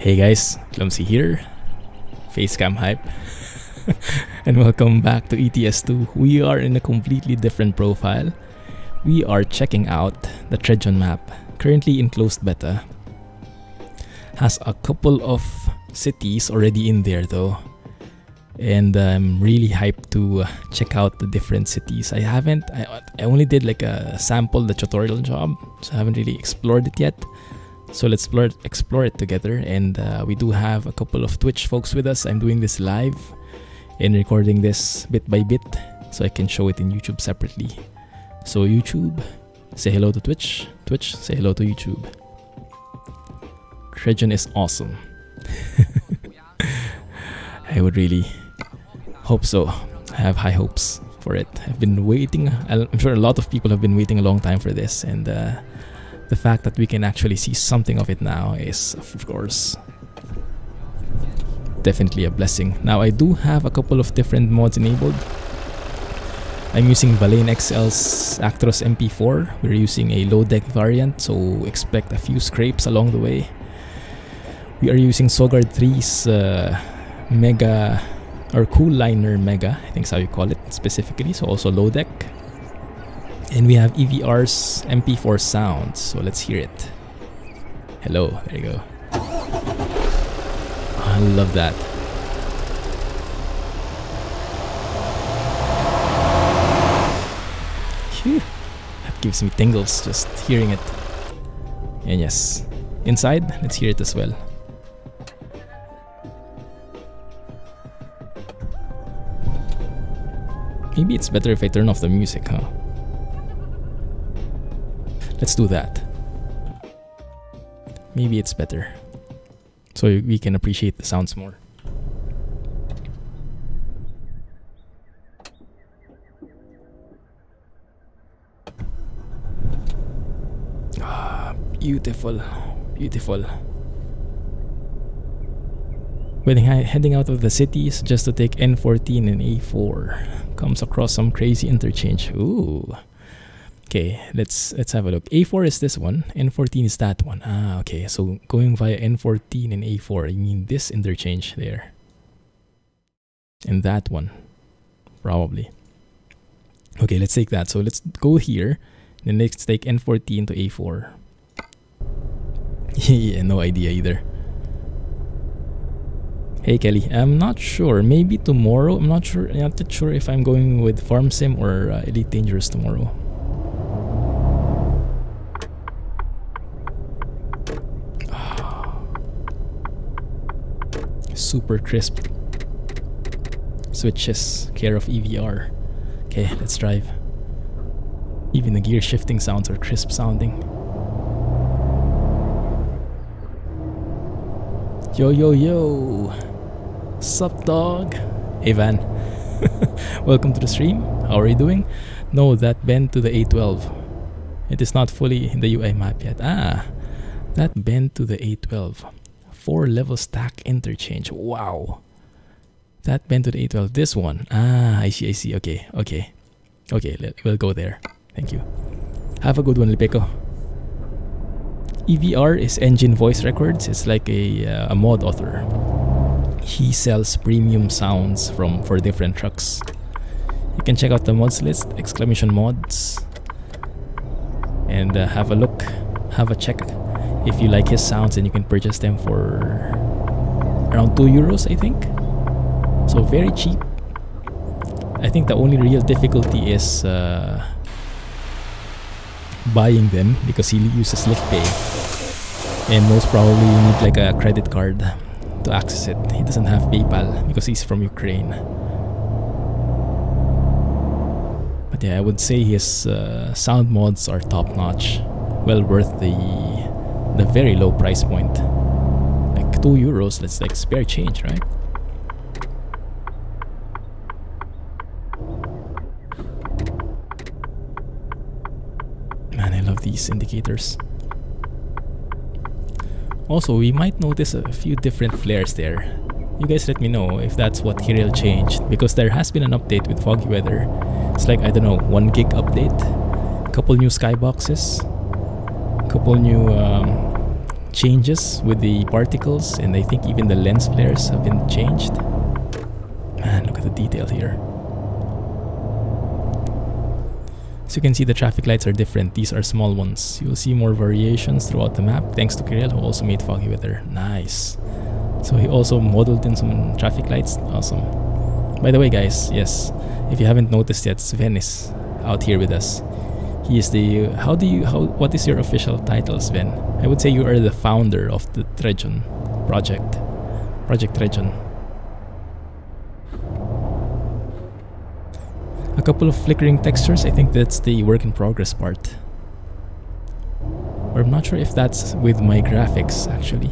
Hey guys, Clumsy here, Facecam Hype, and welcome back to ETS2. We are in a completely different profile. We are checking out the Tregion map, currently in closed beta. Has a couple of cities already in there though, and I'm really hyped to check out the different cities. I only did like a sample, the tutorial job, so I haven't really explored it yet. So let's explore it together, and we do have a couple of Twitch folks with us. I'm doing this live and recording this bit by bit so I can show it in YouTube separately. So YouTube, say hello to Twitch. Twitch, say hello to YouTube. Tregion is awesome. I would really hope so. I have high hopes for it. I've been waiting. I'm sure a lot of people have been waiting a long time for this, and the fact that we can actually see something of it now is, of course, definitely a blessing. Now, I do have a couple of different mods enabled. I'm using Valane XL's Actros MP4. We're using a low deck variant, so expect a few scrapes along the way. We are using Sogard 3's Mega, or Cool Liner Mega, I think is how you call it specifically, so also low deck. And we have EVR's MP4 sounds, so let's hear it. Hello, there you go. Oh, I love that. Phew. That gives me tingles just hearing it. And yes, inside, let's hear it as well. Maybe it's better if I turn off the music, huh? Let's do that. Maybe it's better, so we can appreciate the sounds more. Ah, beautiful, beautiful. When heading out of the cities, just to take N14 and A4, comes across some crazy interchange. Ooh. Okay, let's have a look. A4 is this one, N14 is that one. Ah, okay, so going via N14 and A4, you mean this interchange there. And that one, probably. Okay, let's take that. So let's go here, then let's take N14 to A4. Yeah, no idea either. Hey Kelly, I'm not sure, maybe tomorrow. I'm not that sure if I'm going with Farm Sim or Elite Dangerous tomorrow. Super crisp switches, care of EVR. Okay, let's drive. Even the gear shifting sounds are crisp sounding. Yo yo yo, sup dog? Hey Van. Welcome to the stream. How are you doing? No, that bend to the A12. It is not fully in the UI map yet. Ah, that bend to the A12. 4-level stack interchange. Wow. That bend to the A12. This one. Ah, I see. Okay. We'll go there. Thank you. Have a good one, Lipeco. EVR is Engine Voice Records. It's like a mod author. He sells premium sounds for different trucks. You can check out the mods list, !mods, and have a look, have a check. If you like his sounds, then you can purchase them for around €2, I think. So very cheap. I think the only real difficulty is buying them, because he uses LiftPay, and most probably you need like a credit card to access it. He doesn't have PayPal because he's from Ukraine. But yeah, I would say his sound mods are top notch. Well worth the very low price point. Like €2, that's like spare change, right? Man, I love these indicators. Also, we might notice a few different flares there. You guys let me know if that's what Hiriel changed, because there has been an update with foggy weather. It's like, I don't know, 1 gig update, a couple new skyboxes, a couple new changes with the particles, and I think even the lens flares have been changed. Man, look at the detail here. So you can see the traffic lights are different. These are small ones. You'll see more variations throughout the map thanks to Kirill, who also made foggy weather. Nice. So he also modeled in some traffic lights. Awesome. By the way, guys, yes, if you haven't noticed yet, Sven is out here with us. He is the what is your official title, Sven? I would say you are the founder of the Tregion project. Project Tregion. A couple of flickering textures. I think that's the work in progress part. Or I'm not sure if that's with my graphics actually.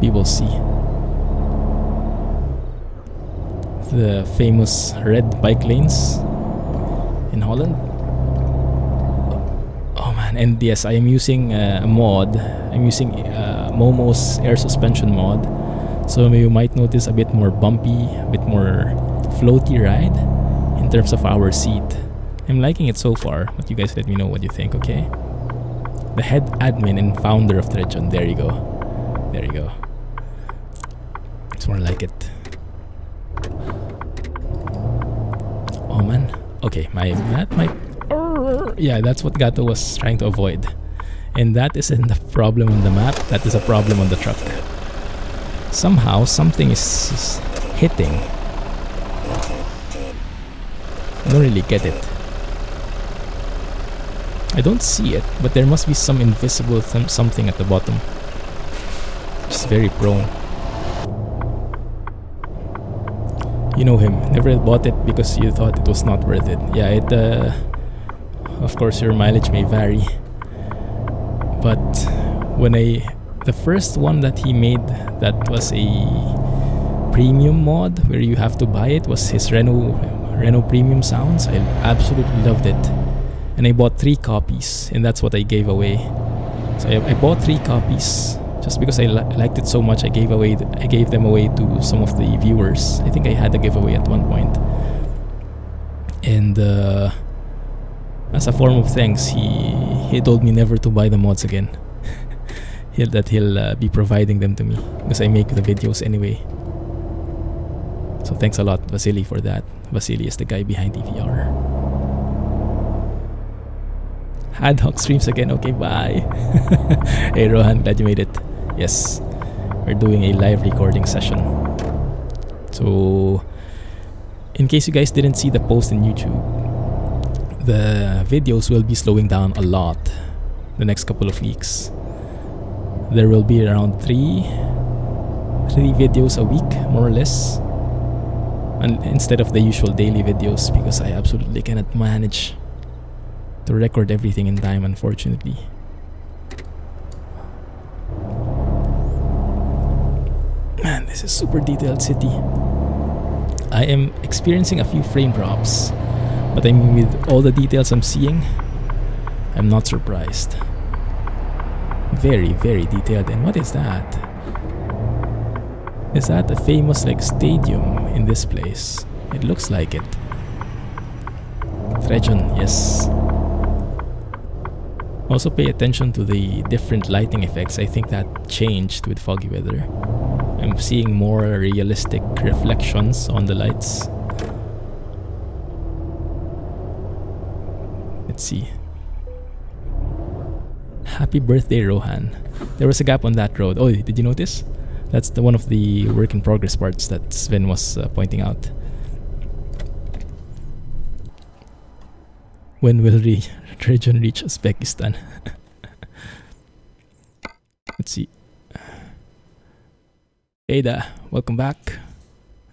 We will see. The famous red bike lanes in Holland. Oh man, and yes, I am using a mod. I'm using Momo's air suspension mod. So you might notice a bit more bumpy, a bit more floaty ride in terms of our seat. I'm liking it so far, but you guys let me know what you think, okay? The head admin and founder of Tregion. There you go. There you go. It's more like it. Oh man. Okay, yeah, that's what Gato was trying to avoid. And that isn't a problem on the map, that is a problem on the truck. Somehow something is hitting. I don't really get it. I don't see it, but there must be some invisible something at the bottom. Just very prone. You know him. Never bought it because you thought it was not worth it. Yeah, it of course your mileage may vary. But when the first one that he made that was a premium mod where you have to buy it was his Renault Premium Sounds. I absolutely loved it. And I bought 3 copies, and that's what I gave away. So I bought 3 copies just because I liked it so much. I gave them away to some of the viewers. I think I had a giveaway at one point. And as a form of thanks, he told me never to buy the mods again. He'll be providing them to me because I make the videos anyway. So thanks a lot, Vasily, for that. Vasily is the guy behind EVR. Ad hoc streams again. Okay, bye. Hey Rohan, glad you made it. Yes, we're doing a live recording session. So, in case you guys didn't see the post in YouTube, the videos will be slowing down a lot the next couple of weeks. There will be around 3 videos a week, more or less, and instead of the usual daily videos, because I absolutely cannot manage to record everything in time, unfortunately. Man, this is super detailed city. I am experiencing a few frame drops, but I mean, with all the details I'm seeing, I'm not surprised. Very, very detailed. And what is that? Is that a famous like stadium in this place? It looks like it. Tregion, yes. Also pay attention to the different lighting effects. I think that changed with foggy weather. I'm seeing more realistic reflections on the lights. Let's see. Happy birthday, Rohan. There was a gap on that road. Oh, did you notice? That's one of the work in progress parts that Sven was pointing out. When will Tregion reach Uzbekistan? Let's see. Ada, welcome back.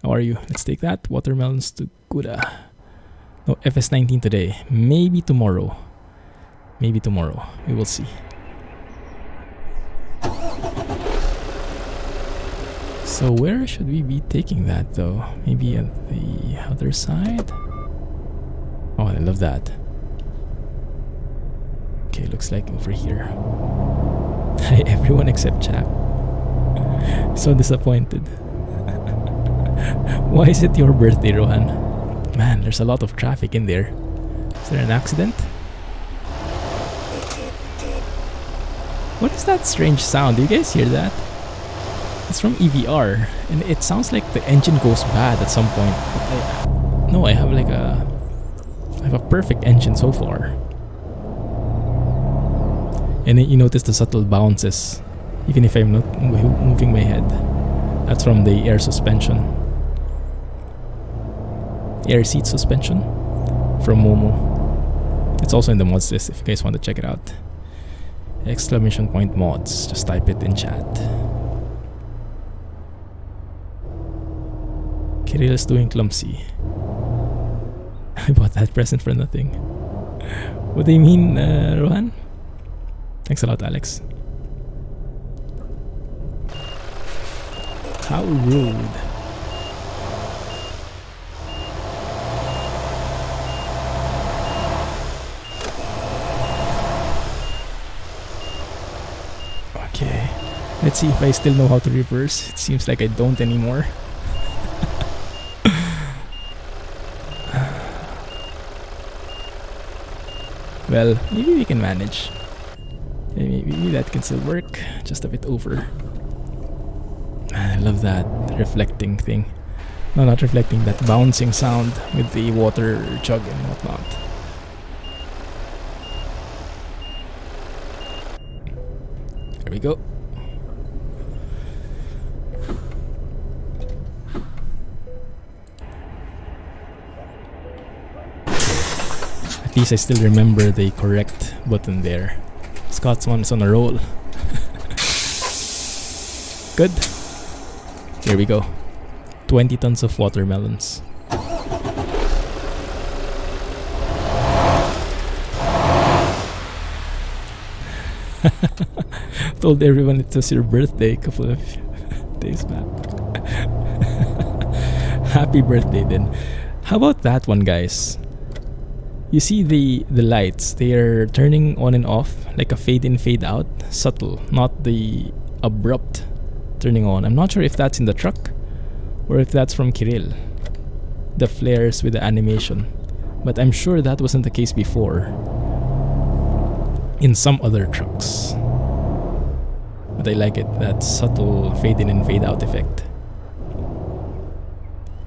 How are you? Let's take that. Watermelons to Kuda. No, FS19 today. Maybe tomorrow. Maybe tomorrow. We will see. So where should we be taking that though? Maybe at the other side? Oh, I love that. Okay, looks like over here. Everyone except Chap. So disappointed. Why is it your birthday, Rohan? Man, there's a lot of traffic in there. Is there an accident? What is that strange sound? Do you guys hear that? It's from EVR, and it sounds like the engine goes bad at some point. But no, I have a perfect engine so far. And then you notice the subtle bounces, even if I'm not moving my head. That's from the air suspension, air seat suspension from Momo. It's also in the mods list if you guys want to check it out. Exclamation point mods. Just type it in chat. Kirill is doing Clumsy. I bought that present for nothing. What do you mean, Rohan? Thanks a lot, Alex. How rude. Okay, let's see if I still know how to reverse. It seems like I don't anymore. Well, maybe we can manage. Maybe that can still work. Just a bit over. I love that reflecting thing. No, not reflecting, that bouncing sound with the water jug and whatnot. There we go. At least I still remember the correct button there. Scotsman is on a roll. Good. Here we go. 20 tons of watermelons. Told everyone it was your birthday a couple of days back. Happy birthday then. How about that one, guys? You see the lights, they are turning on and off like a fade in, fade out. Subtle, not the abrupt turning on. I'm not sure if that's in the truck or if that's from Kirill. The flares with the animation. But I'm sure that wasn't the case before in some other trucks. But I like it, that subtle fade in and fade out effect.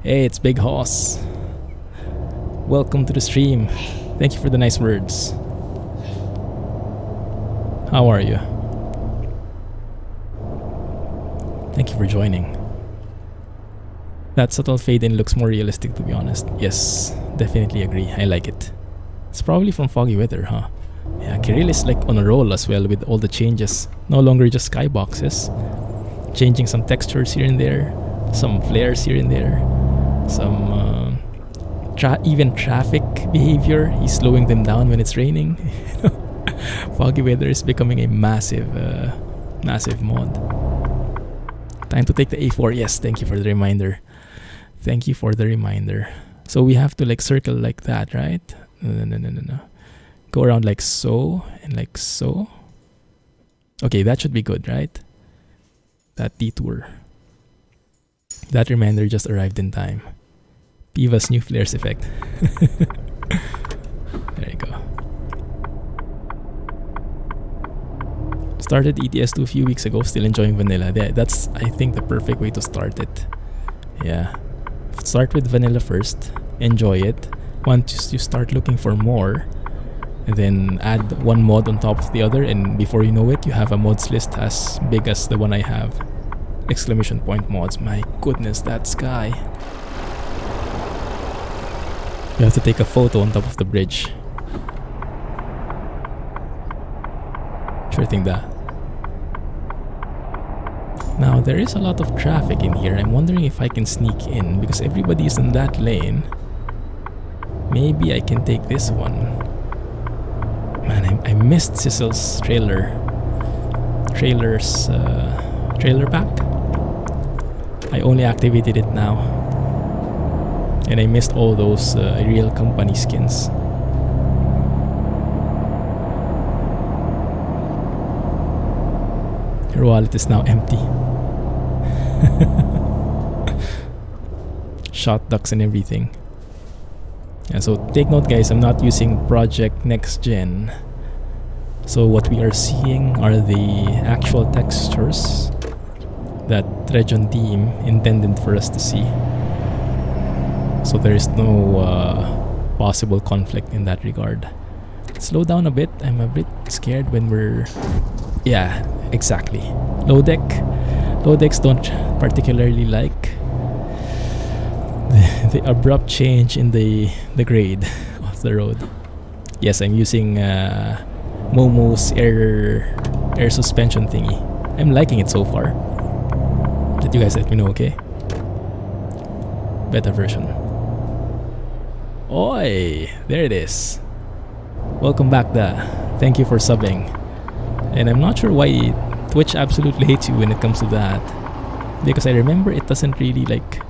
Hey, it's Big Hoss. Welcome to the stream. Thank you for the nice words. How are you? Thank you for joining. That subtle fade in looks more realistic, to be honest. Yes, definitely agree. I like it. It's probably from foggy weather, huh? Yeah, Kirill is like on a roll as well with all the changes. No longer just skyboxes. Changing some textures here and there. Some flares here and there. Some even traffic behavior. He's slowing them down when it's raining. Foggy weather is becoming a massive mod. Time to take the A4. Yes, thank you for the reminder. Thank you for the reminder. So we have to like circle like that, right? No. Go around like so and like so. Okay, that should be good, right? That detour. That reminder just arrived in time. Piva's new flares effect. There you go. Started ETS2 a few weeks ago, still enjoying vanilla. That's, I think, the perfect way to start it. Yeah. Start with vanilla first, enjoy it. Once you start looking for more, and then add one mod on top of the other, and before you know it, you have a mods list as big as the one I have. Exclamation point mods. My goodness, that sky. You have to take a photo on top of the bridge. Sure thing that. Now there is a lot of traffic in here. I'm wondering if I can sneak in because everybody is in that lane. Maybe I can take this one. Man, I missed Sissel's trailer pack. I only activated it now. And I missed all those real company skins. Your wallet is now empty. Shot ducks and everything. Yeah, so take note, guys, I'm not using Project Next Gen. So what we are seeing are the actual textures that Tregion team intended for us to see. So there is no possible conflict in that regard. Slow down a bit. I'm a bit scared when we're... Yeah, exactly. Low decks don't particularly like the abrupt change in the grade of the road. Yes, I'm using Momo's air suspension thingy. I'm liking it so far. Let you guys let me know, okay? Beta version. Oi! There it is. Welcome back, thank you for subbing. And I'm not sure why Twitch absolutely hates you when it comes to that. Because I remember it doesn't really like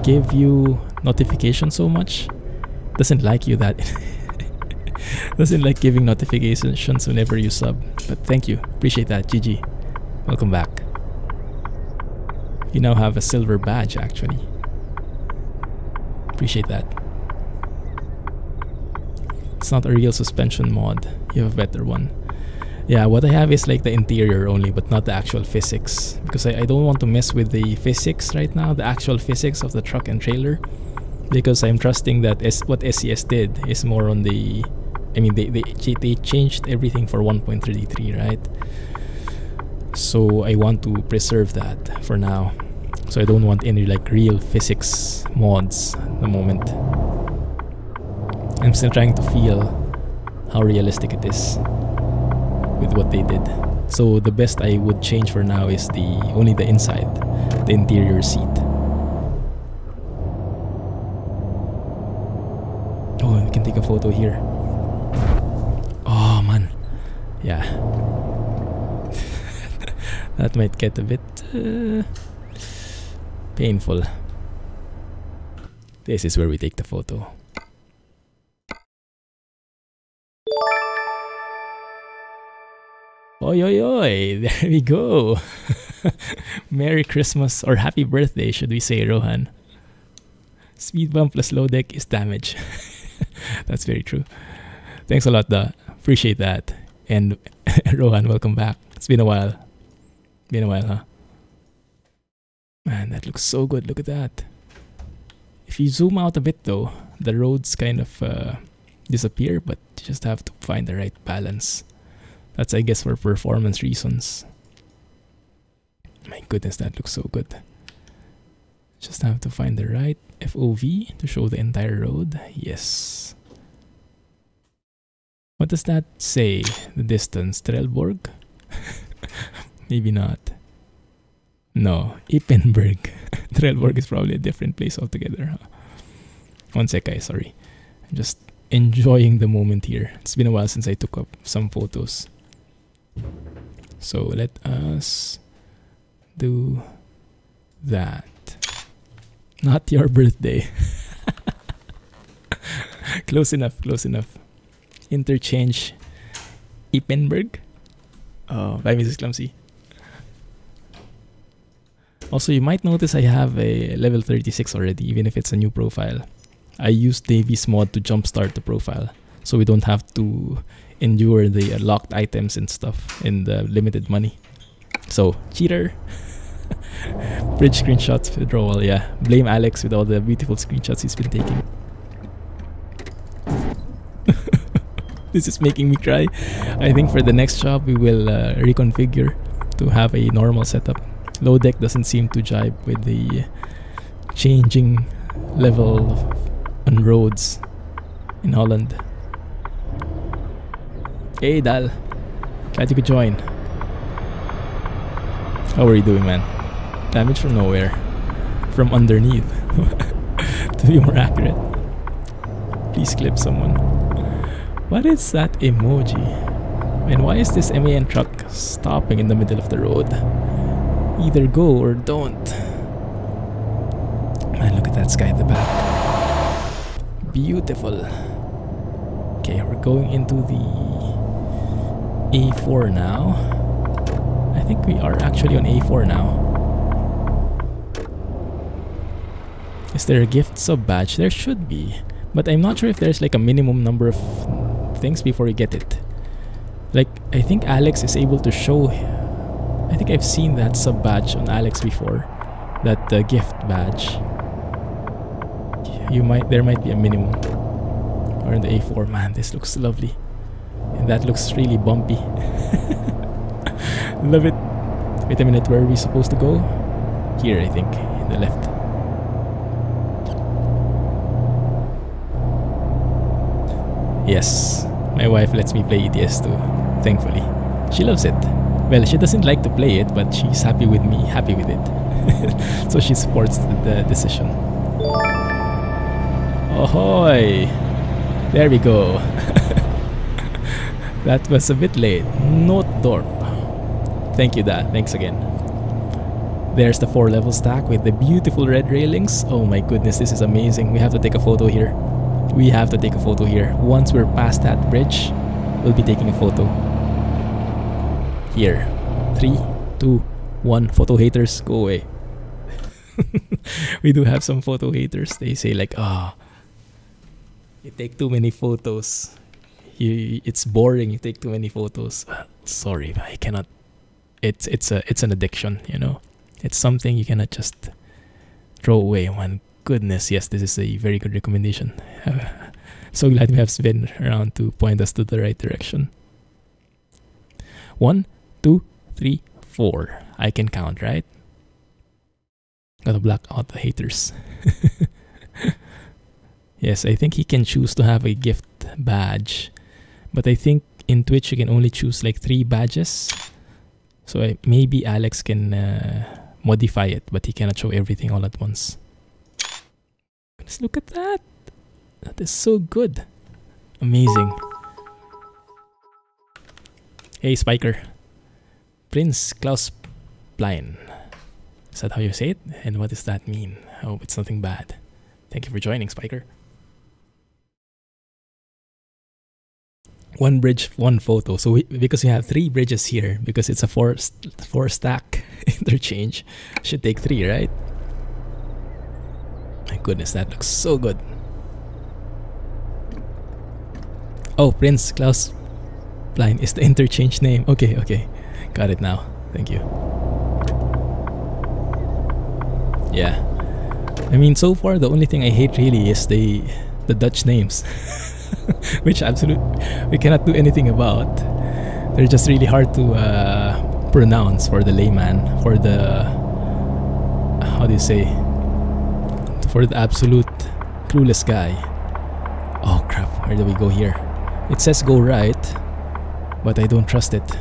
give you notifications so much. Doesn't like you that doesn't like giving notifications whenever you sub. But thank you. Appreciate that. GG. Welcome back. You now have a silver badge actually. Appreciate that. It's not a real suspension mod. You have a better one. Yeah, what I have is like the interior only, but not the actual physics. Because I don't want to mess with the physics right now, the actual physics of the truck and trailer. Because I'm trusting that what SCS did is more on the... I mean, they changed everything for 1.33, right? So I want to preserve that for now. So I don't want any like real physics mods at the moment. I'm still trying to feel how realistic it is with what they did. So the best I would change for now is only the inside, the interior seat. Oh, we can take a photo here. Oh man, yeah. That might get a bit painful. This is where we take the photo. Oi, oi, oi, there we go. Merry Christmas or happy birthday, should we say, Rohan. Speed bump plus low deck is damage. That's very true. Thanks a lot, appreciate that. And Rohan, welcome back. It's been a while. Been a while, huh? Man, that looks so good. Look at that. If you zoom out a bit though, the roads kind of disappear, but you just have to find the right balance. That's, I guess, for performance reasons. My goodness, that looks so good. Just have to find the right FOV to show the entire road. Yes. What does that say? The distance? Trelleborg? Maybe not. No, Ippenberg. Trelleborg is probably a different place altogether. Huh? One sec, guys, sorry. I'm just enjoying the moment here. It's been a while since I took up some photos. So let us do that. Not your birthday. Close enough, close enough. Interchange Ippenberg. Oh, bye Mrs. Clumsy. Also, you might notice I have a level 36 already, even if it's a new profile. I used Davy's mod to jumpstart the profile, so we don't have to endure the locked items and stuff in the limited money. So, cheater. Bridge screenshots withdrawal, yeah. Blame Alex with all the beautiful screenshots he's been taking. This is making me cry. I think for the next job, we will reconfigure to have a normal setup. Low deck doesn't seem to jibe with the changing level on roads in Holland. Hey Dal, glad you could join. How are you doing, man? Damage from nowhere. From underneath. To be more accurate. Please clip someone. What is that emoji? And why is this MAN truck stopping in the middle of the road? Either go or don't. Man, look at that sky at the back. Beautiful. Okay, we're going into the A4 now. I think we are actually on A4 now. Is there a gift sub badge? There should be. But I'm not sure if there's like a minimum number of things before you get it. Like, I think Alex is able to show... I think I've seen that sub badge on Alex before. That gift badge. There might be a minimum. Or in the A4. Man, this looks lovely. And that looks really bumpy. Love it. Wait a minute, where are we supposed to go? Here, I think. In the left. Yes. My wife lets me play ETS2. Thankfully. She loves it. Well, she doesn't like to play it, but she's happy with me, happy with it. So she supports the decision. Ahoy! There we go. That was a bit late. Note Dorp. Thank you, Dad. Thanks again. There's the 4-level stack with the beautiful red railings. Oh my goodness, this is amazing. We have to take a photo here. We have to take a photo here. Once we're past that bridge, we'll be taking a photo. Here. 3, 2, 1. Photo haters, go away. We do have some photo haters. They say like, ah, you take too many photos. It's boring. You take too many photos. Sorry, I cannot. It's an addiction, you know. It's something you cannot just throw away. Man, goodness, yes, this is a very good recommendation. So glad we have Sven around to point us to the right direction. 1, 2, 3, 4. I can count, right? Gotta block out the haters. Yes, I think he can choose to have a gift badge. But I think in Twitch you can only choose like 3 badges. So maybe Alex can modify it, but he cannot show everything all at once. Let's look at that. That is so good. Amazing. Hey, Spiker. Prince Klaus Plein. Is that how you say it? And what does that mean? I hope it's nothing bad. Thank you for joining, Spiker. 1 bridge, 1 photo. So because we have 3 bridges here, because it's a 4 stack interchange, should take 3, right? My goodness, that looks so good. Oh, Prince Klaus Plein is the interchange name. Okay, okay. Got it now. Thank you. Yeah. I mean, so far, the only thing I hate really is the Dutch names. Which we cannot do anything about. They're just really hard to pronounce for the layman, for the, how do you say, for the absolute clueless guy. Oh crap, where do we go here? It says go right, but I don't trust it.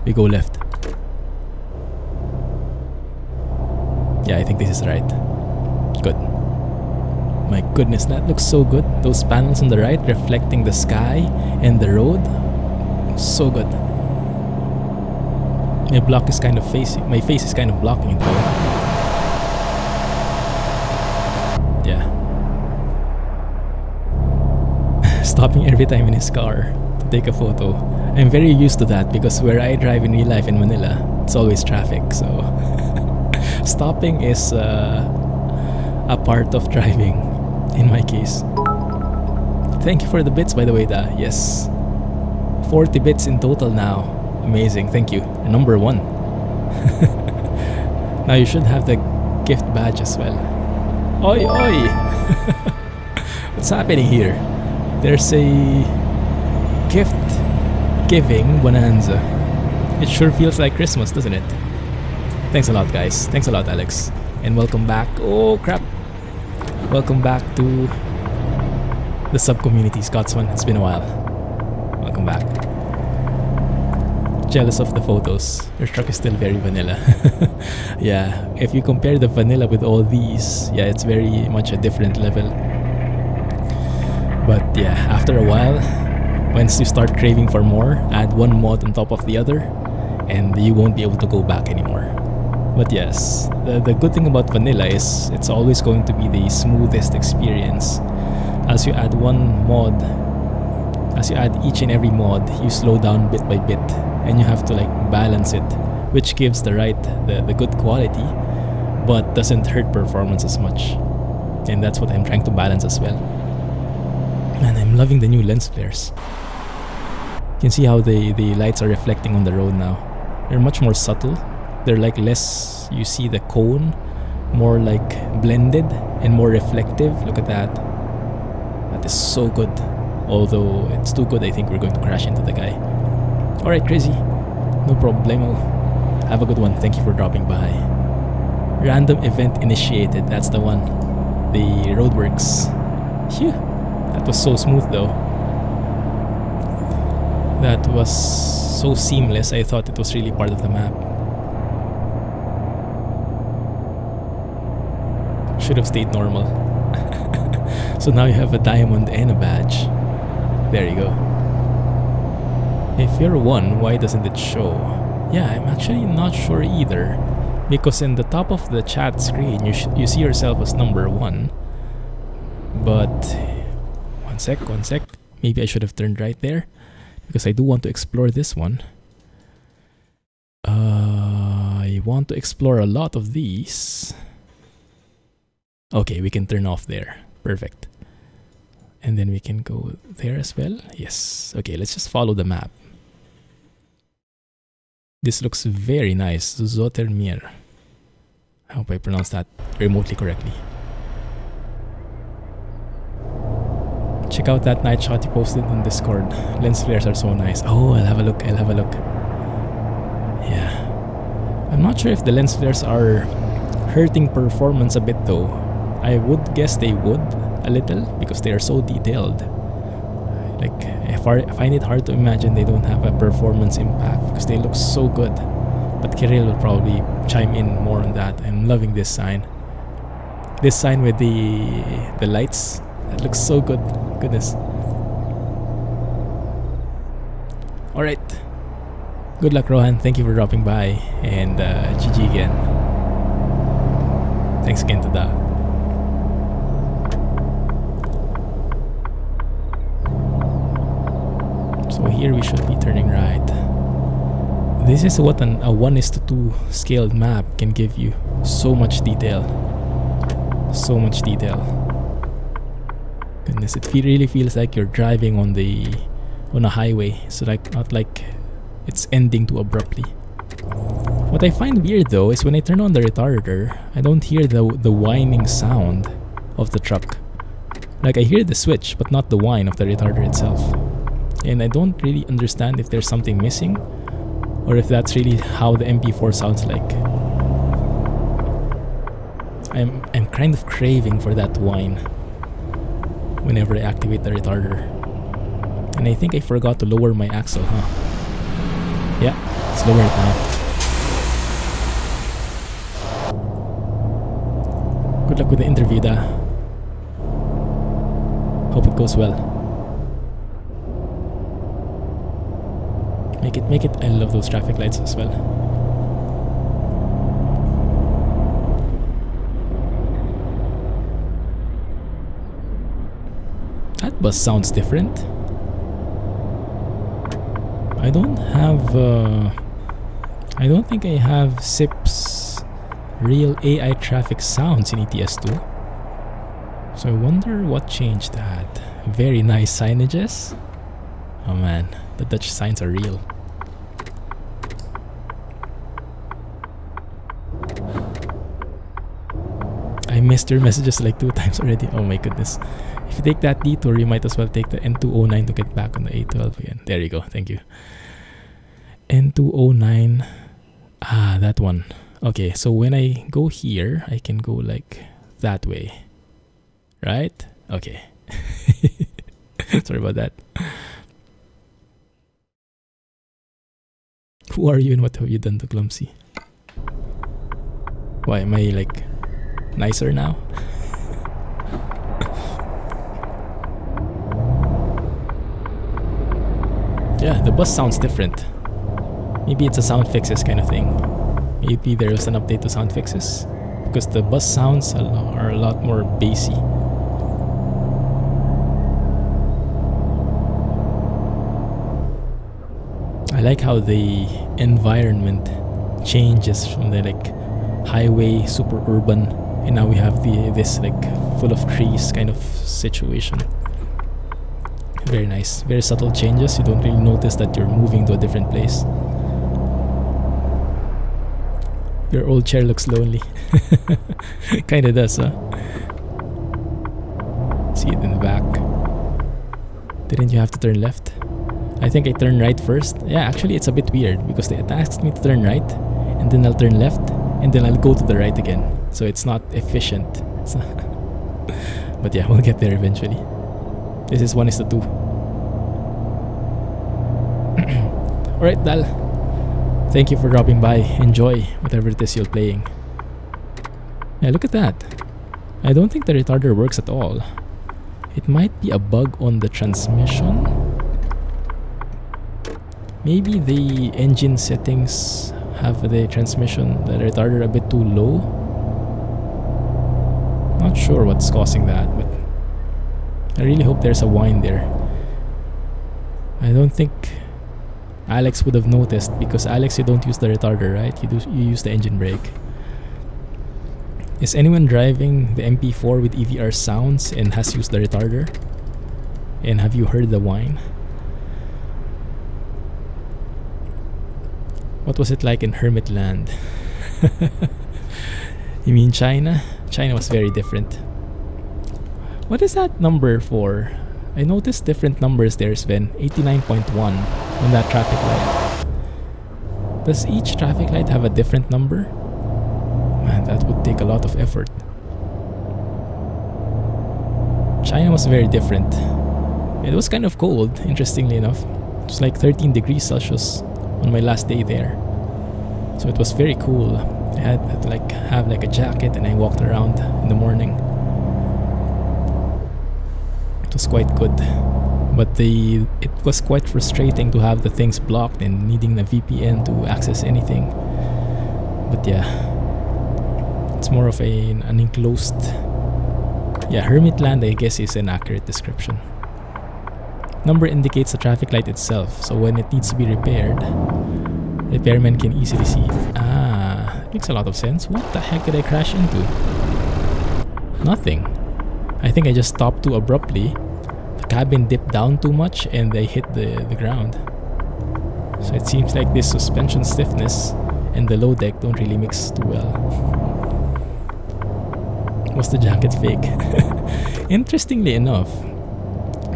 We go left. Yeah, I think this is right. Good. My goodness, that looks so good. Those panels on the right reflecting the sky and the road. So good. My block is kind of facing. My face is kind of blocking it. Yeah. Stopping every time in his car to take a photo. I'm very used to that because where I drive in real life in Manila, it's always traffic. So stopping is a part of driving. In my case. Thank you for the bits, by the way, Da. Yes. 40 bits in total now. Amazing. Thank you. Number 1. Now you should have the gift badge as well. Oi, oi! What's happening here? There's a gift giving bonanza. It sure feels like Christmas, doesn't it? Thanks a lot, guys. Thanks a lot, Alex. And welcome back. Oh, crap. Welcome back to the sub-community, Scotsman. It's been a while. Welcome back. Jealous of the photos. Your truck is still very vanilla. Yeah, if you compare the vanilla with all these, yeah, it's very much a different level. But yeah, after a while, once you start craving for more, add 1 mod on top of the other, and you won't be able to go back anymore. But yes, the good thing about vanilla is it's always going to be the smoothest experience. As you add 1 mod, as you add each and every mod, you slow down bit by bit, and you have to like balance it, which gives the good quality, but doesn't hurt performance as much. And that's what I'm trying to balance as well. Man, I'm loving the new lens flares. can see how the lights are reflecting on the road now. They're much more subtle. They're like less, you see the cone, more like blended and more reflective. Look at that. That is so good. Although it's too good, I think we're going to crash into the guy. Alright, crazy. No problemo. Have a good one. Thank you for dropping by. Random event initiated. That's the one. The roadworks. Phew. That was so smooth though. That was so seamless. I thought it was really part of the map. Should have stayed normal. So now you have a diamond and a badge. There you go. If you're 1, why doesn't it show? Yeah, I'm actually not sure either. Because in the top of the chat screen, you see yourself as number 1. But one sec. Maybe I should have turned right there, because I do want to explore this one. I want to explore a lot of these. Okay, we can turn off there. Perfect. And then we can go there as well. Yes. Okay, let's just follow the map. This looks very nice. Zotermir. I hope I pronounced that remotely correctly. Check out that night shot you posted on Discord. Lens flares are so nice. Oh, I'll have a look. Yeah. I'm not sure if the lens flares are hurting performance a bit though. I would guess they would a little because they are so detailed. Like, I find it hard to imagine they don't have a performance impact because they look so good. But Kirill will probably chime in more on that. I'm loving this sign. This sign with the lights. That looks so good. Goodness. Alright. Good luck, Rohan. Thank you for dropping by. And GG again. Thanks again to Da. So here we should be turning right. This is what a 1:2 scaled map can give you. So much detail. So much detail. Goodness, it really feels like you're driving on a highway. So like not like it's ending too abruptly. What I find weird though is when I turn on the retarder, I don't hear the whining sound of the truck. Like I hear the switch, but not the whine of the retarder itself. And I don't really understand if there's something missing or if that's really how the MP4 sounds like. I'm kind of craving for that whine whenever I activate the retarder. And I think I forgot to lower my axle, huh? Yeah, it's lowered now. Good luck with the interview, Da. Hope it goes well. Make it. I love those traffic lights as well. That bus sounds different. I don't think I have SIP's real AI traffic sounds in ETS2. So I wonder what changed that. Very nice signages. Oh man, the Dutch signs are real. I missed your messages like 2 times already. Oh my goodness. If you take that detour, you might as well take the N209 to get back on the A12 again. There you go. Thank you. N209. Ah, that one. Okay, so when I go here, I can go like that way. Right? Okay. Sorry about that. Who are you and what have you done to Clumsy? Why, am I like nicer now? Yeah, the bus sounds different. Maybe it's a sound fixes kind of thing. Maybe there's an update to sound fixes. Because the bus sounds are a lot more bassy. I like how the environment changes from the like highway, super urban, and now we have this like full of trees kind of situation. Very nice. Very subtle changes. You don't really notice that you're moving to a different place. Your old chair looks lonely. Kinda does, huh? See it in the back. Didn't you have to turn left? I think I turned right first. Yeah, actually it's a bit weird because it asked me to turn right and then I'll turn left and then I'll go to the right again. So it's not efficient. But yeah, we'll get there eventually. This is 1:2. Alright, Dal. Thank you for dropping by. Enjoy whatever it is you're playing. Yeah, look at that. I don't think the retarder works at all. It might be a bug on the transmission. Maybe the engine settings have the transmission, the retarder a bit too low. Not sure what's causing that, but I really hope there's a whine there. I don't think Alex would have noticed because Alex, you don't use the retarder, right? You use the engine brake. Is anyone driving the MP4 with EVR sounds and has used the retarder? And have you heard the whine? What was it like in Hermit Land? You mean China? China was very different. What is that number for? I noticed different numbers there, Sven. 89.1 on that traffic light. Does each traffic light have a different number? Man, that would take a lot of effort. China was very different. It was kind of cold, interestingly enough. It was like 13 degrees Celsius on my last day there. So it was very cool. I had to have a jacket and I walked around in the morning. It was quite good. But it was quite frustrating to have the things blocked and needing the VPN to access anything. But yeah, it's more of an enclosed... Yeah, Hermit Land I guess is an accurate description. Number indicates the traffic light itself, so when it needs to be repaired, repairmen can easily see it. Ah, it makes a lot of sense. What the heck did I crash into? Nothing. I think I just stopped too abruptly. The cabin dipped down too much and they hit the ground. So it seems like this suspension stiffness and the low deck don't really mix too well. Was the jacket fake? Interestingly enough,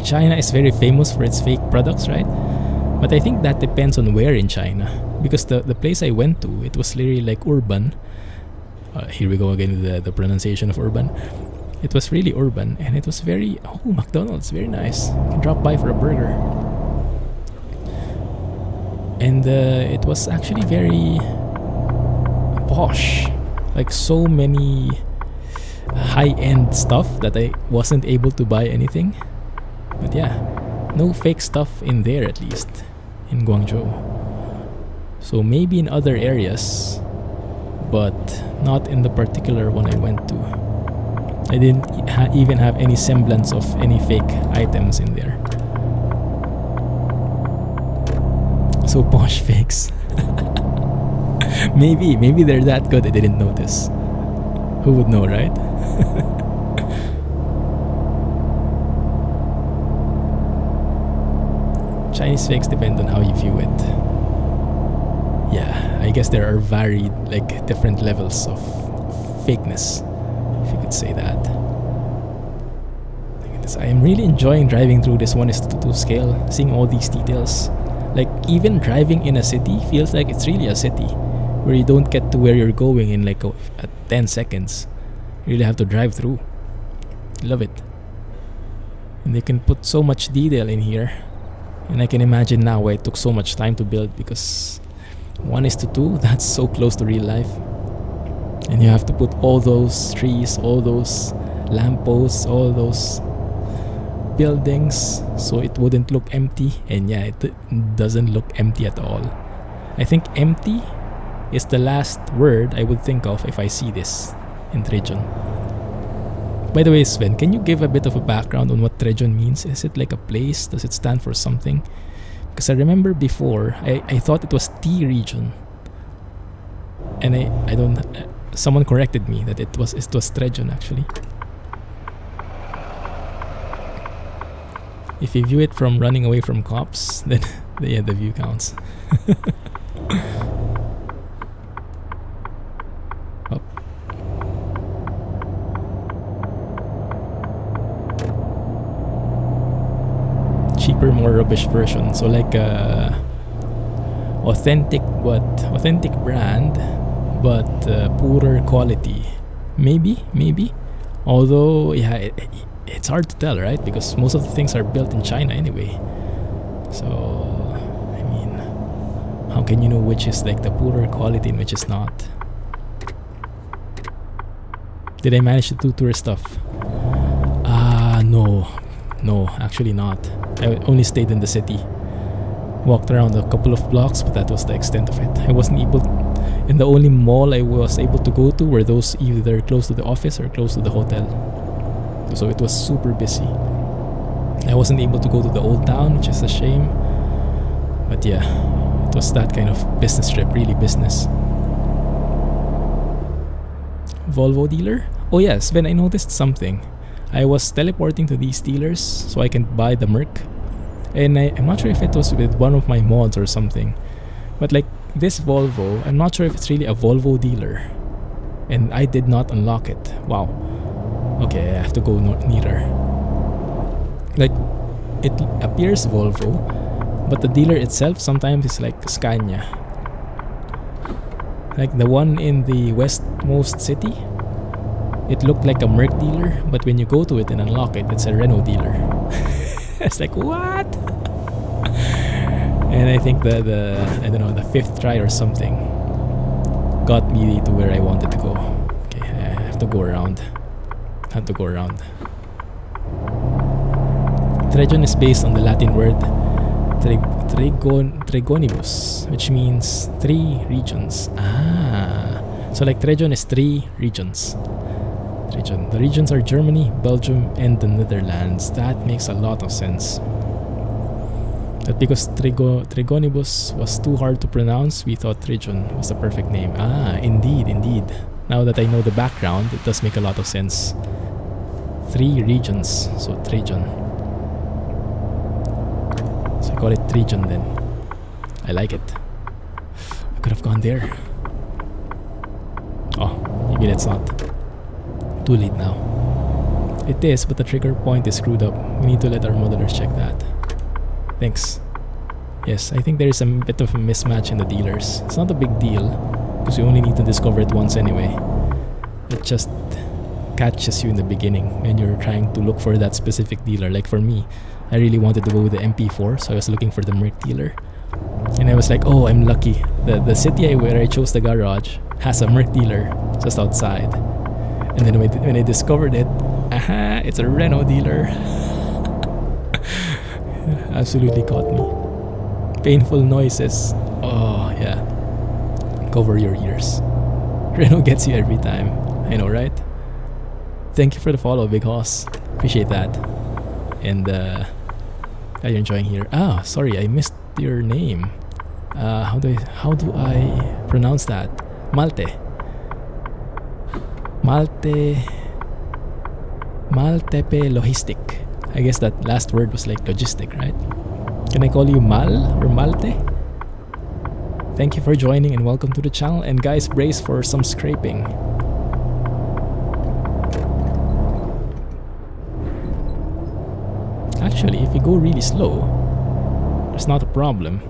China is very famous for its fake products, right? But I think that depends on where in China. Because the place I went to, it was literally like urban. Here we go again with the pronunciation of urban. It was really urban and it was very... Oh, McDonald's, very nice. You can drop by for a burger. And it was actually very posh. Like so many high-end stuff that I wasn't able to buy anything. But yeah, no fake stuff in there at least, in Guangzhou. So maybe in other areas, but not in the particular one I went to. I didn't even have any semblance of any fake items in there. So posh fakes. Maybe they're that good I didn't notice. Who would know, right? Chinese fakes depend on how you view it. Yeah, I guess there are varied, different levels of fakeness, if you could say that. I am really enjoying driving through this 1:2 scale, seeing all these details. Even driving in a city feels like it's really a city, where you don't get to where you're going in 10 seconds. You really have to drive through. Love it. And they can put so much detail in here. And I can imagine now why it took so much time to build, because 1:2, that's so close to real life. And you have to put all those trees, all those lampposts, all those buildings so it wouldn't look empty. And yeah, it doesn't look empty at all. I think empty is the last word I would think of if I see this in Tregion. By the way, Sven, can you give a bit of a background on what Tregion means? Is it like a place? Does it stand for something? Because I remember before, I thought it was T region. And I don't... someone corrected me that it was Tregion actually. If you view it from running away from cops, then yeah, the view counts. Oh. Cheaper, more rubbish version. So like authentic brand, but poorer quality. Maybe. Although, yeah, it's hard to tell, right? Because most of the things are built in China anyway. So, I mean, how can you know which is like the poorer quality and which is not? Did I manage to do tourist stuff? No, actually not. I only stayed in the city. Walked around a couple of blocks, but that was the extent of it. I wasn't able and the only mall I was able to go to were those either close to the office or close to the hotel. So it was super busy. I wasn't able to go to the old town, which is a shame. But yeah, it was that kind of business trip, really business. Volvo dealer? Oh yes, when I noticed something. I was teleporting to these dealers so I can buy the Merc. And I'm not sure if it was with one of my mods or something. But like this Volvo, I'm not sure if it's really a Volvo dealer. And I did not unlock it. Wow. Okay, I have to go nearer. Like, it appears Volvo, but the dealer itself sometimes is like Scania. Like the one in the westmost city, it looked like a Merc dealer, but when you go to it and unlock it, it's a Renault dealer. It's like, what? And I think I don't know, the fifth try or something got me to where I wanted to go. Okay, I have to go around. Tregion is based on the Latin word Tregonibus, which means 3 regions. So like Tregion is 3 regions. The regions are Germany, Belgium, and the Netherlands. That makes a lot of sense. But because Tregonibus was too hard to pronounce, we thought Tregion was the perfect name. Indeed. Now that I know the background, it does make a lot of sense. 3 regions, so Tregion. So I call it Tregion then. I like it. I could have gone there. Oh, maybe that's not. Too late now. It is, but the trigger point is screwed up. We need to let our modelers check that. Thanks. Yes, I think there is a bit of a mismatch in the dealers. It's not a big deal, because you only need to discover it once anyway. It just catches you in the beginning when you're trying to look for that specific dealer. Like for me, I really wanted to go with the MP4, so I was looking for the Merc dealer. And I was like, oh, I'm lucky. The city where I chose the garage has a Merc dealer just outside. And then when I discovered it, it's a Renault dealer. Absolutely caught me. Painful noises. Oh, yeah. Cover your ears. Renault gets you every time. I know, right? Thank you for the follow, Big Hoss. Appreciate that. And are you enjoying here? Sorry, I missed your name. How do I pronounce that? Malte Maltepe Logistic. I guess that last word was like logistic, right? Can I call you Mal or Malte? Thank you for joining and welcome to the channel. And guys, brace for some scraping. Actually, if you go really slow, there's not a problem.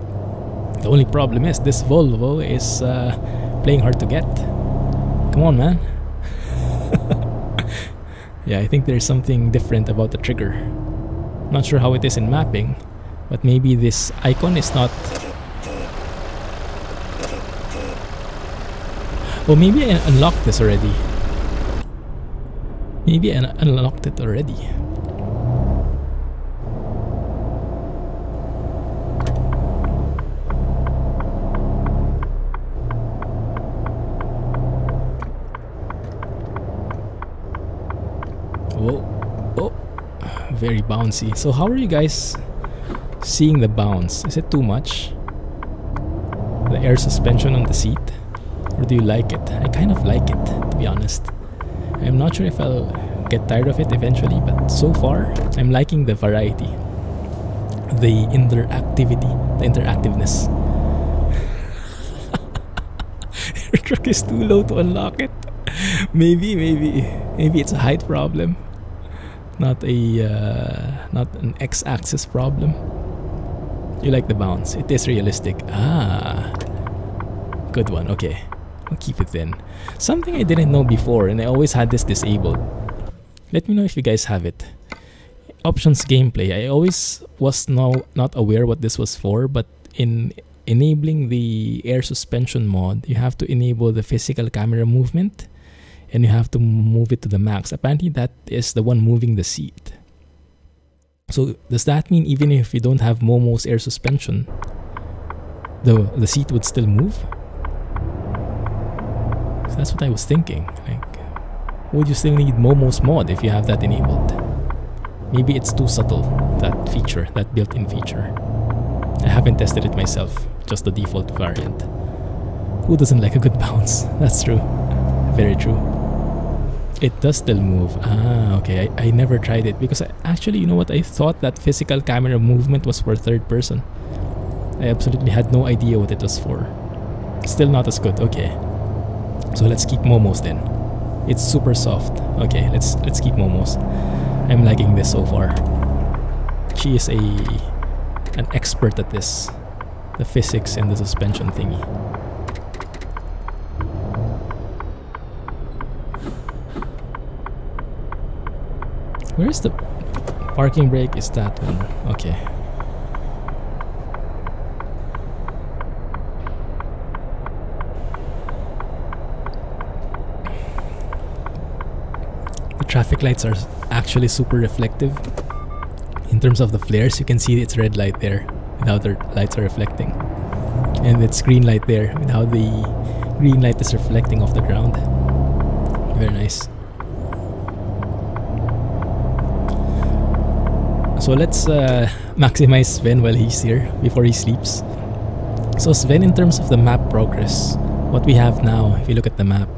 The only problem is this Volvo is playing hard to get. Come on, man. Yeah, I think there's something different about the trigger. Not sure how it is in mapping, but maybe this icon is not... Oh, maybe I unlocked this already. Maybe I unlocked it already. Very bouncy. So how are you guys seeing the bounce? Is it too much? The air suspension on the seat? Or do you like it? I kind of like it, to be honest. I'm not sure if I'll get tired of it eventually, but so far I'm liking the variety. the interactiveness. Your truck is too low to unlock it. Maybe it's a height problem, not an x-axis problem. You like the bounce? It is realistic. Ah, good one. Okay, I'll keep it then. Something I didn't know before, and I always had this disabled. Let me know if you guys have it. Options gameplay. I always was not aware what this was for, but in enabling the air suspension mod, you have to enable the physical camera movement, and you have to move it to the max. Apparently that is the one moving the seat. So does that mean even if you don't have Momo's air suspension, the seat would still move? So that's what I was thinking. Like, would you still need Momo's mod if you have that enabled? Maybe it's too subtle, that feature, that built-in feature. I haven't tested it myself, just the default variant. Who doesn't like a good bounce? That's true. Very true. It does still move. Ah, okay. I never tried it because actually, you know what? I thought that physical camera movement was for third person. I absolutely had no idea what it was for. Still not as good. Okay. So let's keep Momo's then. It's super soft. Okay, let's keep Momo's. I'm liking this so far. She is an expert at this. The physics and the suspension thingy. Where's the parking brake? Is that one? Okay. The traffic lights are actually super reflective. In terms of the flares, you can see its red light there without the lights are reflecting, and its green light there without the green light is reflecting off the ground. Very nice. So let's maximize Sven while he's here before he sleeps. So Sven, in terms of the map progress, what we have now, if you look at the map,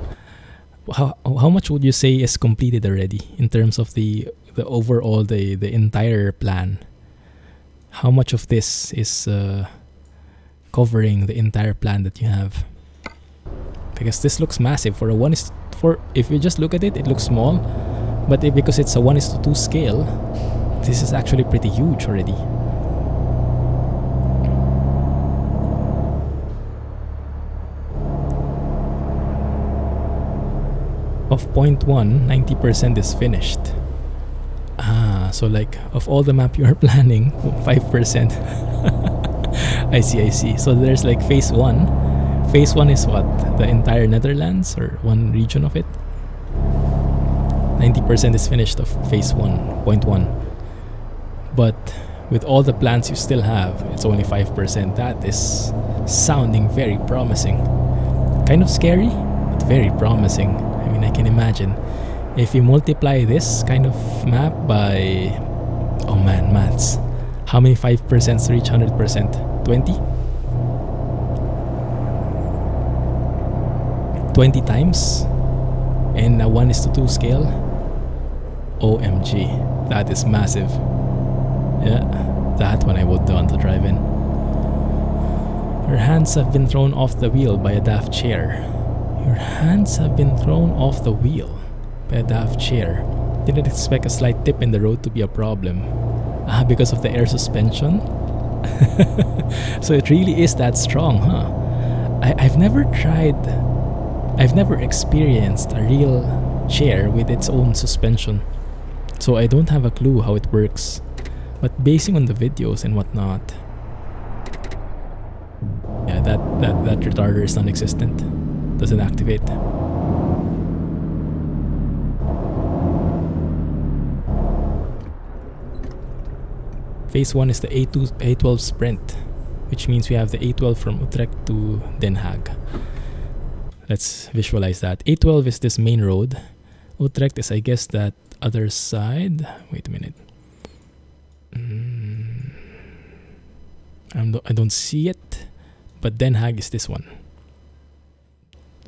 how much would you say is completed already in terms of the overall the entire plan? How much of this is covering the entire plan that you have? Because this looks massive for a 1:4. If you just look at it, it looks small, but because it's a 1:2 scale, this is actually pretty huge already. Of 0.1, 90% is finished. Ah, so like of all the map you are planning, 5%. I see. So there's like phase 1. Phase 1 is what? The entire Netherlands or one region of it? 90% is finished of phase 1.1. But with all the plans you still have, it's only 5%. That is sounding very promising. Kind of scary, but very promising. I mean, I can imagine if you multiply this kind of map by, oh man, maths. How many 5% to reach 100%? 20? 20 times in a 1:2 scale? OMG, that is massive. Yeah, that one I would want to drive in. Your hands have been thrown off the wheel by a daft chair. Your hands have been thrown off the wheel by a daft chair. Didn't expect a slight dip in the road to be a problem. Ah, because of the air suspension? So it really is that strong, huh? I've never experienced a real chair with its own suspension. So I don't have a clue how it works. But basing on the videos and whatnot, yeah, that retarder is non-existent. Doesn't activate. Phase 1 is the A12 sprint, which means we have the A12 from Utrecht to Den Haag. Let's visualize that. A12 is this main road. Utrecht is, I guess, that other side. Wait a minute. I don't see it, but Den Haag is this one.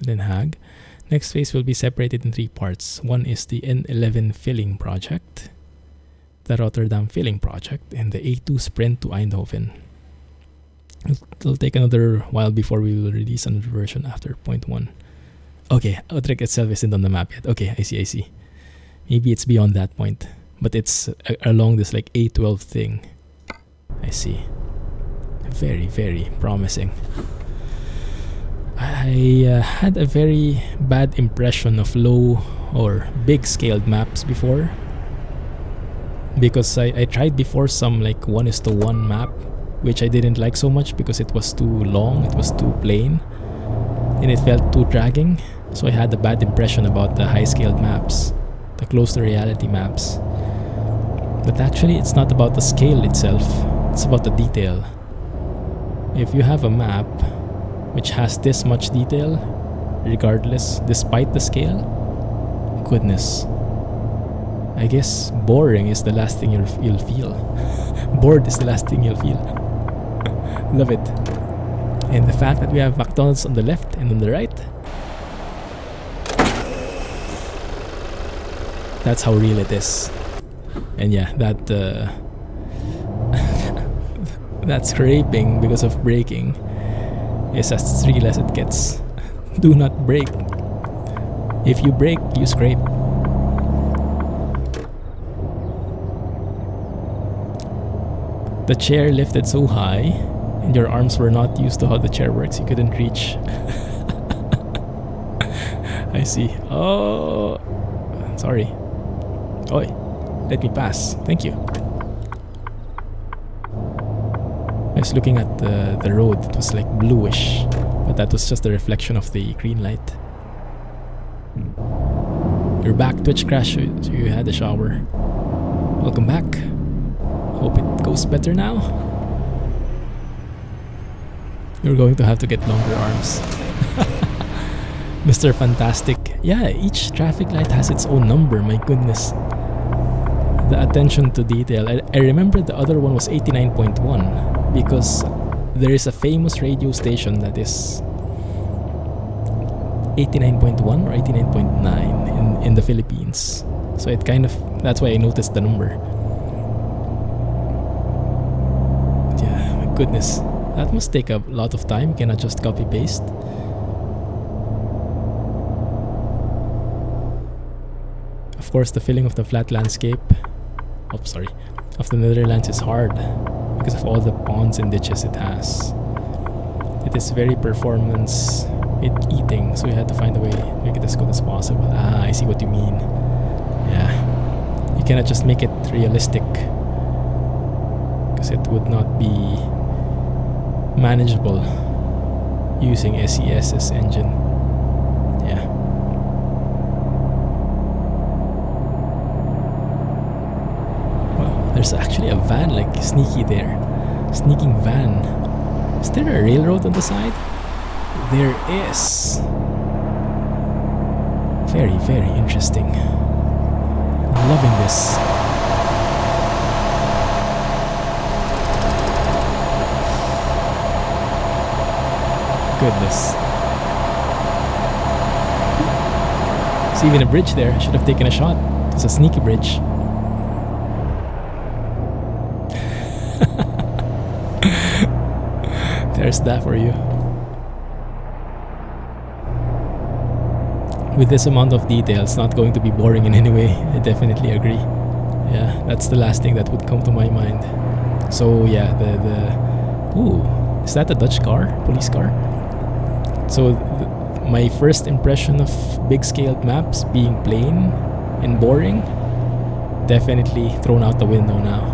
Den Haag. Next phase will be separated in 3 parts. One is the N11 filling project. the Rotterdam filling project and the A2 sprint to Eindhoven. It'll take another while before we will release another version after 0.1. Okay, Utrecht itself isn't on the map yet. Okay, I see. Maybe it's beyond that point, but it's along this like A12 thing. I see. Very, very promising. I had a very bad impression of low or big scaled maps before, because I tried before some like 1:1 map, which I didn't like so much because it was too long, it was too plain, and it felt too dragging. So I had a bad impression about the high scaled maps, the close to reality maps. But actually it's not about the scale itself, it's about the detail. If you have a map which has this much detail, regardless, despite the scale, goodness, I guess boring is the last thing you'll feel. Bored is the last thing you'll feel. Love it. And the fact that we have McDonald's on the left and on the right, that's how real it is. And yeah, that that scraping because of braking is as real as it gets. Do not brake. If you brake, you scrape. The chair lifted so high and your arms were not used to how the chair works, you couldn't reach. I see. Oh, sorry. Oi, let me pass. Thank you. I was looking at the road. It was like bluish, but that was just the reflection of the green light. You're back. Twitch crash, so you had a shower. Welcome back. Hope it goes better now. You're going to have to get longer arms. Mr. Fantastic. Yeah, each traffic light has its own number, my goodness. The attention to detail. I remember the other one was 89.1 because there is a famous radio station that is 89.1 or 89.9 in the Philippines. So it kind of, that's why I noticed the number. Yeah, my goodness. That must take a lot of time. You cannot just copy paste. Of course, the filling of the flat landscape, of the Netherlands is hard because of all the ponds and ditches it has. It is very performance eating, so you had to find a way to make it as good as possible. Ah, I see what you mean. Yeah, you cannot just make it realistic because it would not be manageable using SKRS engine. Yeah. Well, there's actually a van like sneaky there. Sneaking van. Is there a railroad on the side? There is. Very, very interesting. Loving this. Goodness. There's even a bridge there. I should have taken a shot. It's a sneaky bridge. There's that for you. With this amount of detail, it's not going to be boring in any way. I definitely agree. Yeah, that's the last thing that would come to my mind. So yeah, ooh, is that a Dutch car? Police car? So my first impression of big scaled maps being plain and boring, definitely thrown out the window now.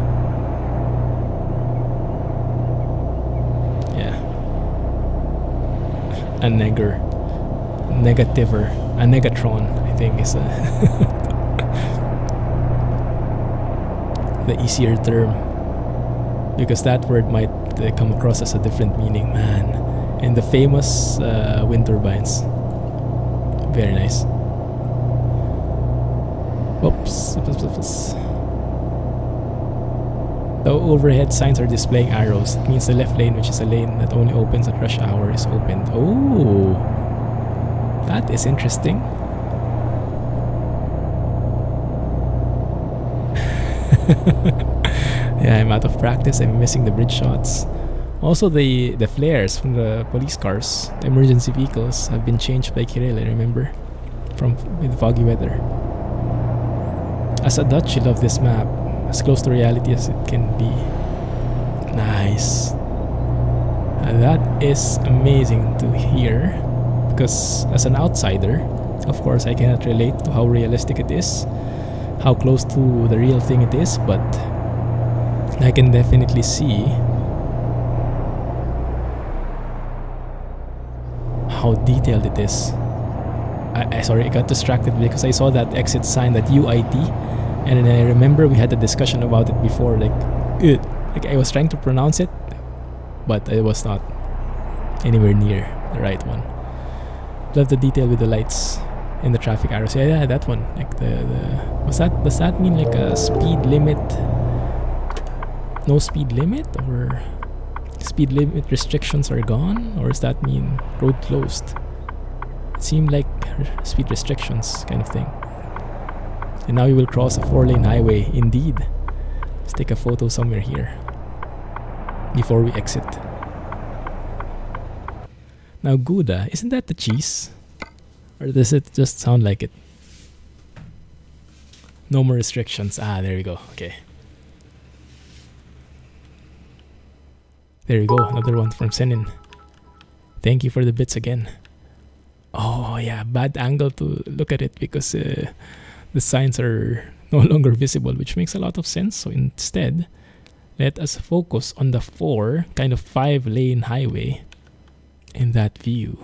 Yeah. A negatron, I think is the easier term, because that word might come across as a different meaning, man. And the famous wind turbines. Very nice. Oops. The overhead signs are displaying arrows. It means the left lane, which is a lane that only opens at rush hour, is opened. Oh, that is interesting. Yeah, I'm out of practice. I'm missing the bridge shots. Also, the flares from the police cars, emergency vehicles, have been changed by Kirill, I remember, from with foggy weather. As a Dutch, you love this map, as close to reality as it can be. Nice. That is amazing to hear, because as an outsider, of course, I cannot relate to how realistic it is, how close to the real thing it is, but I can definitely see how detailed it is. Sorry, I got distracted because I saw that exit sign, that UIT, and then I remember we had a discussion about it before, like I was trying to pronounce it, but it was not anywhere near the right one. Love the detail with the lights in the traffic arrows. Yeah, that one. Like does that mean like a speed limit? No speed limit, or speed limit restrictions are gone, or does that mean road closed? It seemed like speed restrictions kind of thing. And now you will cross a 4-lane highway. Indeed. Let's take a photo somewhere here before we exit. Now Gouda, isn't that the cheese? Or does it just sound like it? No more restrictions. Ah, there we go. Okay. There we go. Another one from Senin. Thank you for the bits again. Oh yeah, bad angle to look at it because the signs are no longer visible, which makes a lot of sense. So instead, let us focus on the 5-lane highway in that view.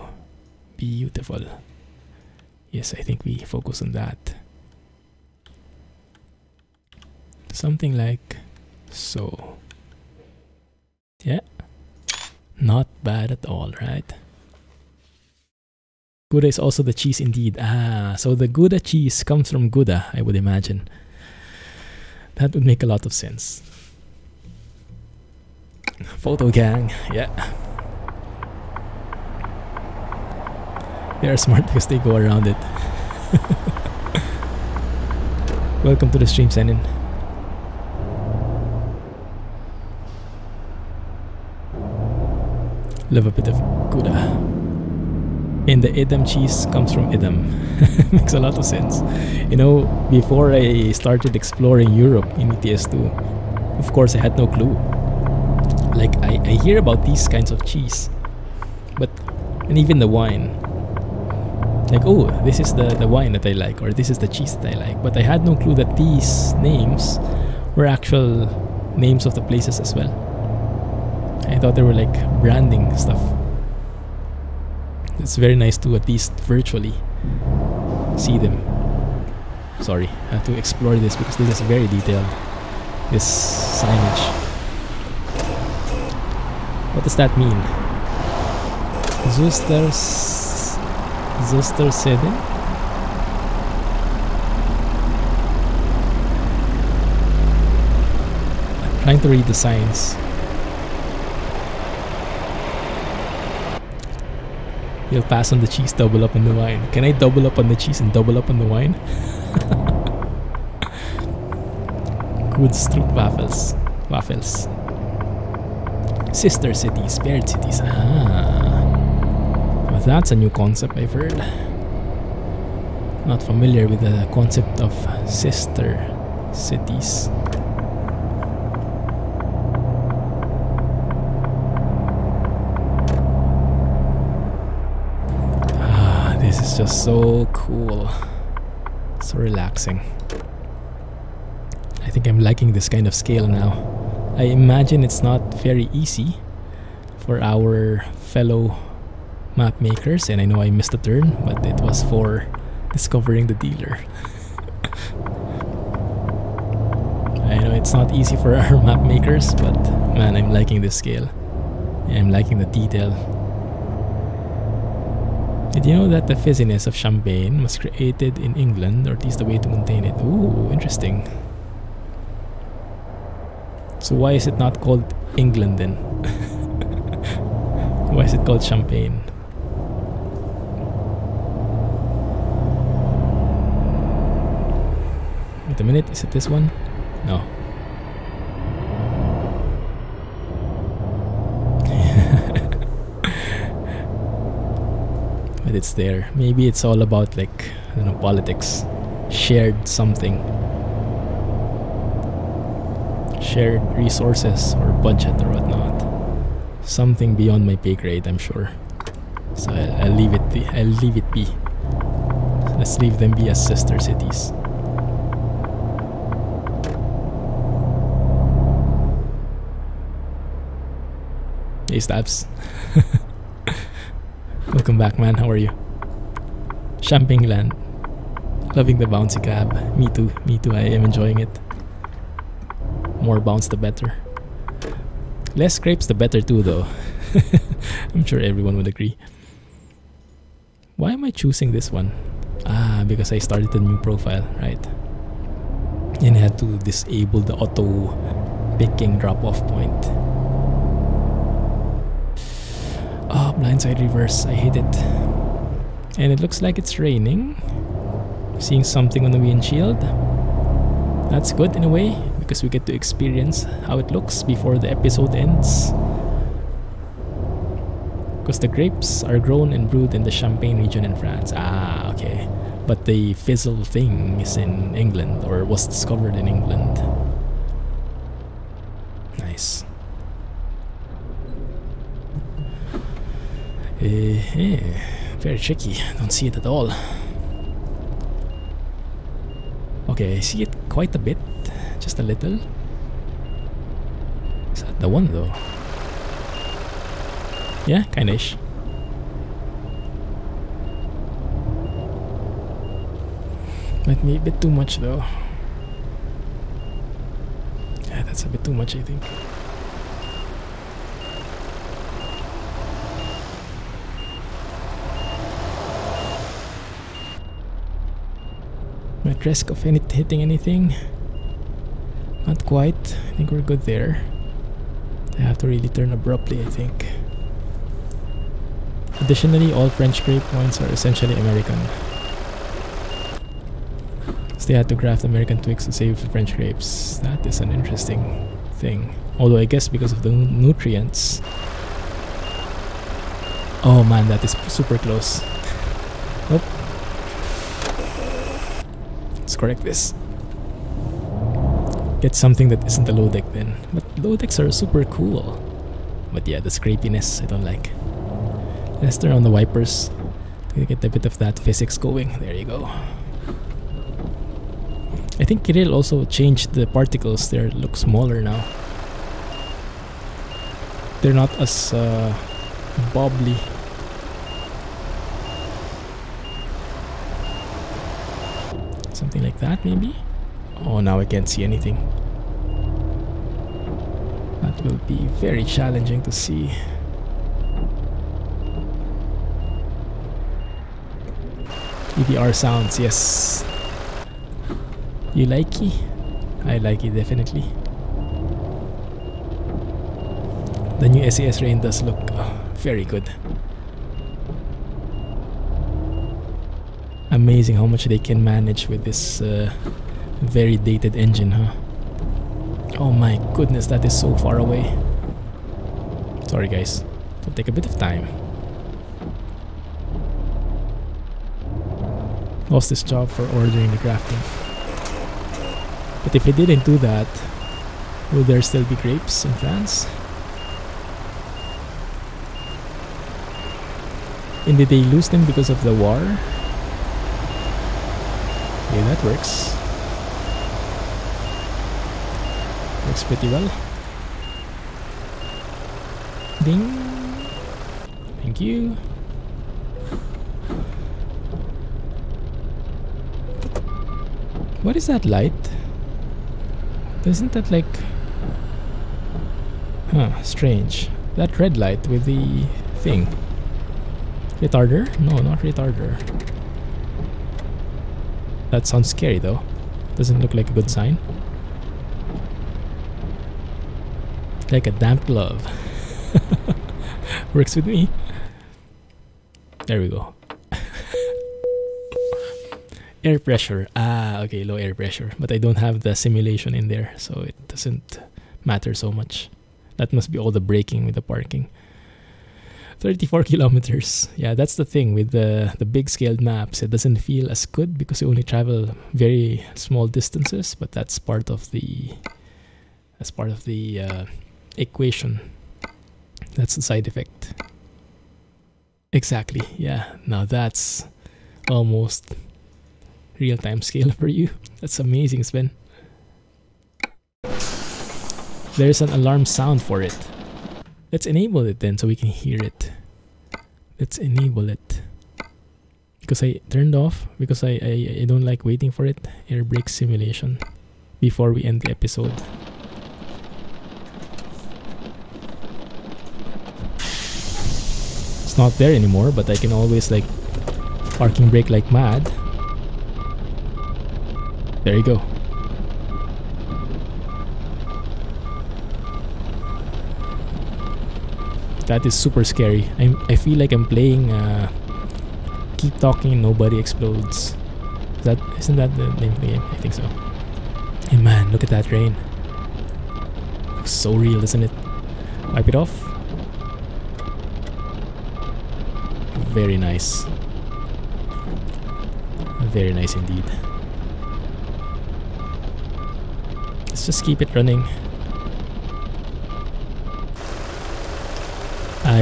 Beautiful. Yes, I think we focus on that. Something like so. Yeah. Not bad at all, right? Gouda is also the cheese indeed. Ah, so the Gouda cheese comes from Gouda, I would imagine. That would make a lot of sense. Photo gang, yeah. They are smart because they go around it. Welcome to the stream, Senin. Love a bit of Gouda. And the Edam cheese comes from Edam. Makes a lot of sense. You know, before I started exploring Europe in ETS2, of course I had no clue. Like, I hear about these kinds of cheese, but, and even the wine. Like, oh, this is the wine that I like, or this is the cheese that I like. But I had no clue that these names were actual names of the places as well. I thought they were like branding stuff. It's very nice to at least virtually see them. Sorry, I have to explore this because this is very detailed. This signage. What does that mean? Zuster 7? I'm trying to read the signs. You'll pass on the cheese, double up on the wine. Can I double up on the cheese and double up on the wine? Good stroop waffles. Sister cities, paired cities. Ah, well, that's a new concept I've heard. Not familiar with the concept of sister cities. This is just so cool. So relaxing. I think I'm liking this kind of scale now. I imagine it's not very easy for our fellow map makers, and I know I missed a turn, but it was for discovering the dealer. I know it's not easy for our map makers, but man, I'm liking this scale. I'm liking the detail. Did you know that the fizziness of champagne was created in England, or at least the way to contain it? Ooh, interesting. So why is it not called England then? Why is it called champagne? Wait a minute, is it this one? No. it's there. Maybe it's all about like, I don't know, politics. Shared something. Shared resources or budget or whatnot. Something beyond my pay grade, I'm sure. So I'll leave it be. I'll leave it be. Let's leave them be as sister cities. Hey Stabs. Welcome back, man. How are you? Champagne Land. Loving the bouncy cab. Me too. Me too. I am enjoying it. More bounce the better. Less scrapes the better too though. I'm sure everyone would agree. Why am I choosing this one? Ah, because I started a new profile, right? And I had to disable the auto picking drop-off point. Oh, blindside reverse. I hate it. And it looks like it's raining. Seeing something on the windshield. That's good in a way, because we get to experience how it looks before the episode ends. Because the grapes are grown and brewed in the Champagne region in France. Ah, okay. But the fizzle thing is in England, or was discovered in England. Nice. Very tricky. Don't see it at all. Okay, I see it quite a bit. Just a little. Is that the one though? Yeah, kinda-ish. Might be a bit too much though. Yeah, that's a bit too much, I think. At risk of hitting anything? Not quite. I think we're good there. I have to really turn abruptly, I think. Additionally, all French grape wines are essentially American. So they had to graft American twigs to save French grapes. That is an interesting thing. Although I guess because of the nutrients. Oh man, that is super close. Nope. Let's correct this. Get something that isn't a low deck then. But low decks are super cool. But yeah, the scrapiness I don't like. Let's turn on the wipers to get a bit of that physics going. There you go. I think Kirill also changed the particles there. Look smaller now. They're not as bobbly. Something like that maybe? Oh, now I can't see anything. That will be very challenging to see. EVR sounds, yes. You like it? I like it definitely. The new SAS Rain does look very good. Amazing how much they can manage with this very dated engine, huh? Oh my goodness, that is so far away. Sorry guys, it'll take a bit of time. Lost this job for ordering the grafting. But if I didn't do that, will there still be grapes in France? And did they lose them because of the war? Okay, that works. Works pretty well. Ding! Thank you. What is that light? Isn't that like... Huh, strange. That red light with the thing. Retarder? No, not retarder. That sounds scary though. Doesn't look like a good sign. Like a damp glove. Works with me. There we go. Air pressure. Ah, okay, low air pressure. But I don't have the simulation in there, so it doesn't matter so much. That must be all the braking with the parking. 34 kilometers. Yeah, that's the thing with the big scaled maps. It doesn't feel as good because you only travel very small distances, but that's part of the equation. That's the side effect. Exactly. Yeah. Now that's almost real-time scale for you. That's amazing, Sven. There's an alarm sound for it. Let's enable it then so we can hear it. Let's enable it. Because I turned off, because I don't like waiting for it. Air brake simulation before we end the episode. It's not there anymore, but I can always like parking brake like mad. There you go. That is super scary. I feel like I'm playing Keep Talking and Nobody Explodes. Isn't that the name of the game? I think so. Hey man, look at that rain. Looks so real, doesn't it? Wipe it off. Very nice. Very nice indeed. Let's just keep it running.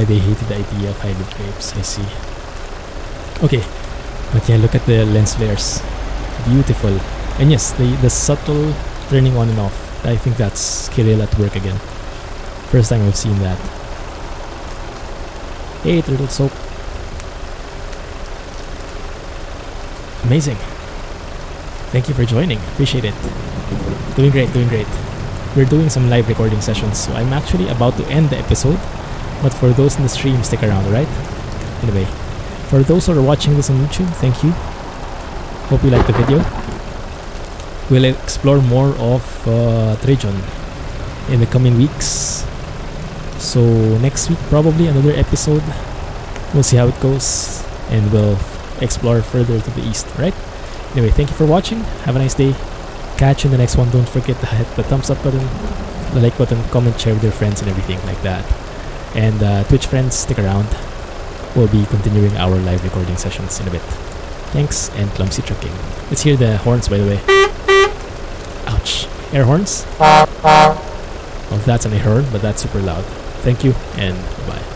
They hated the idea of hybrid grapes, I see. Okay, but yeah, look at the lens flares. Beautiful. And yes, the subtle turning on and off. I think that's Kirill at work again. First time I've seen that. Hey, turtle soap. Amazing. Thank you for joining. Appreciate it. Doing great, doing great. We're doing some live recording sessions, so I'm actually about to end the episode. But for those in the stream, stick around, alright? Anyway, for those who are watching this on YouTube, thank you. Hope you liked the video. We'll explore more of Tregion in the coming weeks. So next week, probably another episode. We'll see how it goes, and we'll explore further to the east, right? Anyway, thank you for watching. Have a nice day. Catch you in the next one. Don't forget to hit the thumbs up button, the like button, comment, share with your friends, and everything like that. And Twitch friends, stick around. We'll be continuing our live recording sessions in a bit. Thanks, and Clumsy trucking. Let's hear the horns, by the way. Ouch. Air horns? Well, that's an air horn, but that's super loud. Thank you, and bye.